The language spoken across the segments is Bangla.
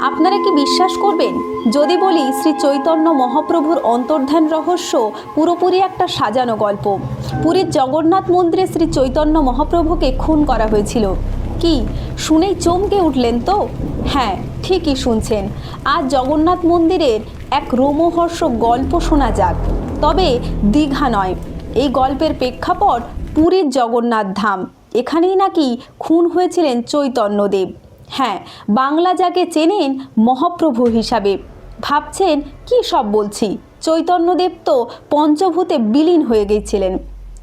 আপনারা কি বিশ্বাস করবেন যদি বলি শ্রী চৈতন্য মহাপ্রভুর অন্তর্ধান রহস্য পুরোপুরি একটা সাজানো গল্প। পুরীর জগন্নাথ মন্দিরে শ্রী চৈতন্য মহাপ্রভুকে খুন করা হয়েছিল। কি শুনেই চমকে উঠলেন তো? হ্যাঁ, ঠিকই শুনছেন। আজ জগন্নাথ মন্দিরের এক রোমহর্ষক গল্প শোনা যাক। তবে দীঘা নয়, এই গল্পের প্রেক্ষাপট পুরীর জগন্নাথ ধাম। এখানেই নাকি খুন হয়েছিলেন চৈতন্যদেব। হ্যাঁ, বাংলা যাকে চেনেন মহাপ্রভু হিসাবে। ভাবছেন কি সব বলছি, চৈতন্যদেব তো পঞ্চভূতে বিলীন হয়ে গিয়েছিলেন।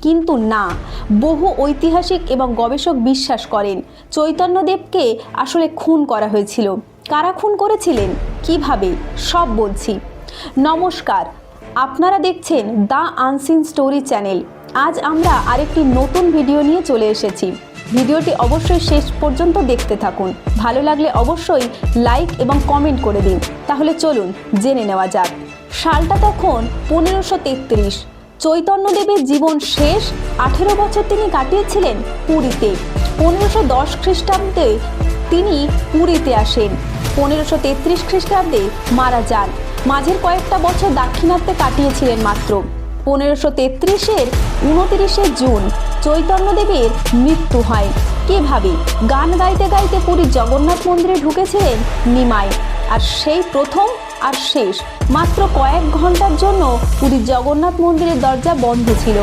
কিন্তু না, বহু ঐতিহাসিক এবং গবেষক বিশ্বাস করেন চৈতন্যদেবকে আসলে খুন করা হয়েছিল। কারা খুন করেছিলেন, কিভাবে, সব বলছি। নমস্কার, আপনারা দেখছেন দ্য আনসিন স্টোরি চ্যানেল। আজ আমরা আরেকটি নতুন ভিডিও নিয়ে চলে এসেছি। ভিডিওটি অবশ্যই শেষ পর্যন্ত দেখতে থাকুন। ভালো লাগলে অবশ্যই লাইক এবং কমেন্ট করে দিন। তাহলে চলুন জেনে নেওয়া যাক। সালটা তখন 1533। চৈতন্যদেবের জীবন শেষ 18 বছর তিনি কাটিয়েছিলেন পুরীতে। 1510 খ্রিস্টাব্দে তিনি পুরীতে আসেন। 1533 খ্রিস্টাব্দে মারা যান। মাঝের কয়েকটা বছর দাক্ষিণাত্যে কাটিয়েছিলেন মাত্র। 1533-এর 29শে জুন চৈতন্যদেবের মৃত্যু হয়। কিভাবে? গান গাইতে গাইতে পুরীর জগন্নাথ মন্দিরে ঢুকেছিলেন নিমাই। আর সেই প্রথম আর শেষ মাত্র কয়েক ঘন্টার জন্য পুরীর জগন্নাথ মন্দিরের দরজা বন্ধ ছিল।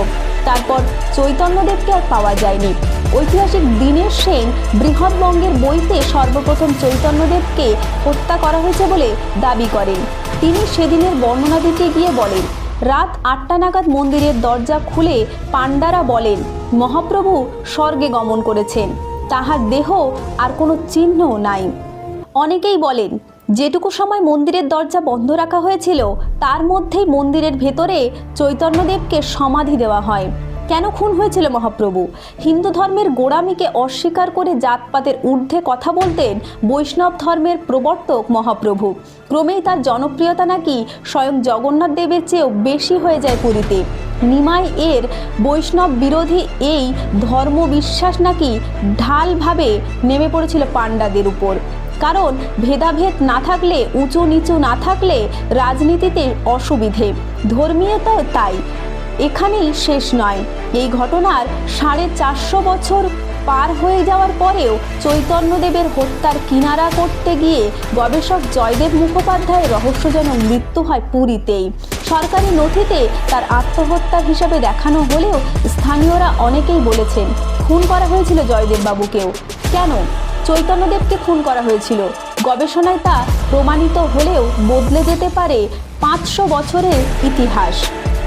তারপর চৈতন্যদেবকে আর পাওয়া যায়নি। ঐতিহাসিক দীনেশ সেন বৃহৎবঙ্গের বইতে সর্বপ্রথম চৈতন্যদেবকে হত্যা করা হয়েছে বলে দাবি করেন। তিনি সেদিনের বর্ণনা দিতে গিয়ে বলেন, রাত 8টা নাগাদ মন্দিরের দরজা খুলে পাণ্ডারা বলেন মহাপ্রভু স্বর্গে গমন করেছেন, তাহার দেহ আর কোনো চিহ্নও নাই। অনেকেই বলেন যেটুকু সময় মন্দিরের দরজা বন্ধ রাখা হয়েছিল তার মধ্যেই মন্দিরের ভেতরে চৈতন্যদেবকে সমাধি দেওয়া হয়। কেন খুন হয়েছিল মহাপ্রভু? হিন্দু ধর্মের গোড়ামিকে অস্বীকার করে জাতপাতের ঊর্ধ্বে কথা বলতেন বৈষ্ণব ধর্মের প্রবর্তক মহাপ্রভু। ক্রমেই তার জনপ্রিয়তা নাকি স্বয়ং জগন্নাথ দেবের চেয়েও বেশি হয়ে যায় পুরীতে। নিমাই এর বৈষ্ণব বিরোধী এই ধর্মবিশ্বাস নাকি ঢালভাবে নেমে পড়েছিল পাণ্ডাদের উপর। কারণ ভেদাভেদ না থাকলে, উঁচু নিচু না থাকলে রাজনীতিতে অসুবিধে, ধর্মীয়তাও তাই। এখানেই শেষ নয়। এই ঘটনার 450 বছর পার হয়ে যাওয়ার পরেও চৈতন্যদেবের হত্যার কিনারা করতে গিয়ে গবেষক জয়দেব মুখোপাধ্যায়ের রহস্যজনক মৃত্যু হয় পুরীতেই। সরকারি নথিতে তার আত্মহত্যা হিসাবে দেখানো হলেও স্থানীয়রা অনেকেই বলেছেন খুন করা হয়েছিল জয়দেব বাবুকেও। কেন চৈতন্যদেবকে খুন করা হয়েছিল? গবেষণায় তা প্রমাণিত হলেও বদলে যেতে পারে 500 বছরের ইতিহাস।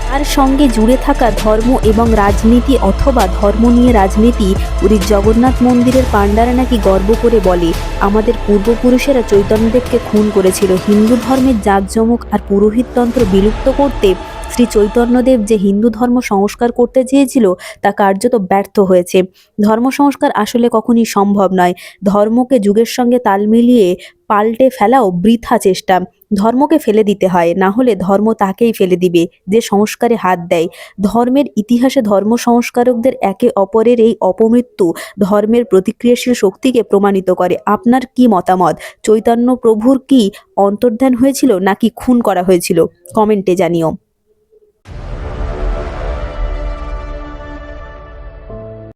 তার সঙ্গে জুড়ে থাকা ধর্ম এবং রাজনীতি অথবা ধর্ম নিয়ে রাজনীতি। পুরীর জগন্নাথ মন্দিরের পাণ্ডারা নাকি গর্ব করে বলে, আমাদের পূর্বপুরুষেরা চৈতন্যদেবকে খুন করেছিল। হিন্দু ধর্মের জাঁকজমক আর পুরোহিততন্ত্র বিলুপ্ত করতে শ্রী চৈতন্যদেব যে হিন্দু ধর্ম সংস্কার করতে চেয়েছিল তা কার্যত ব্যর্থ হয়েছে। ধর্ম সংস্কার আসলে কখনই সম্ভব নয়। ধর্মকে যুগের সঙ্গে তাল মিলিয়ে পাল্টে ফেলাও বৃথা চেষ্টা। ধর্মকে ফেলে দিতে হয়, না হলে ধর্ম তাকেই ফেলে দিবে যে সংস্কারে হাত দেয়। ধর্মের ইতিহাসে ধর্ম সংস্কারকদের একে অপরের এই অপমৃত্যু ধর্মের প্রতিক্রিয়াশীল শক্তিকে প্রমাণিত করে। আপনার কি মতামত? চৈতন্য প্রভুর কি অন্তর্ধান হয়েছিল নাকি খুন করা হয়েছিল? কমেন্টে জানিও।